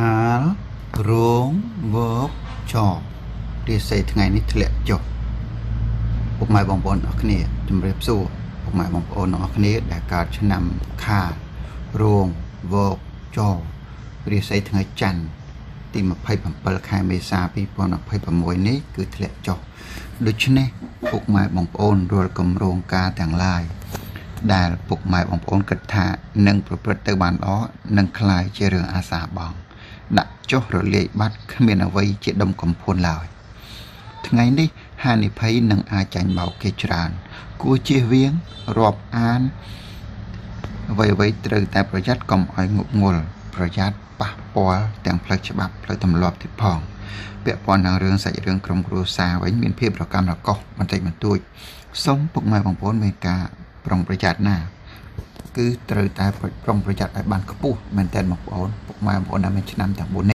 ហាលរងវបចរាសីថ្ងៃនេះធ្លាក់ចុះពុកម៉ែបងប្អូនអរគ្នាជំរាបសួរពុកម៉ែបងប្អូនអរគ្នាដែលកើតឆ្នាំខាលរងវបចរាសីថ្ងៃច័ន្ទទី27ខែមេសា2026នេះគឺធ្លាក់ចុះដូច្នេះពុកម៉ែបងប្អូនរាល់គម្រោងការទាំងឡាយដែលពុកម៉ែបងប្អូនគិតថានឹងប្រព្រឹត្តទៅបានល្អនឹងคล้ายជារឿងអាសាបងដាក់ចុះរលាយបាត់គ្មានអ្វីជាដុំកំភួនឡើយថ្ងៃនេះហានិភ័យនឹងអាចចាញ់បោកគេច្រើនគួរជៀសវាងរាប់អានអ្វីត្រូវតែប្រយ័ត្នកុំឲ្យងប់ងល់ប្រយ័ត្នប៉ះពាល់ទាំងផ្លូវច្បាប់ផ្លូវទម្លាប់ទៀតផងពាក់ព័ន្ធនឹងរឿងសាច់រឿងក្រុមគ្រួសារវិញមានភាពរកាំរកុសបន្តិចបន្តួចសូមពុកម៉ែបងប្អូនមានការប្រុងប្រយ័ត្នណាគឺត្រូវតែប្រុងប្រយ័ត្នឲ្យបានខ្ពស់មែនទែនបងប្អូនពុកម៉ែបងប្អូនដែលមានឆ្នាំទាំង4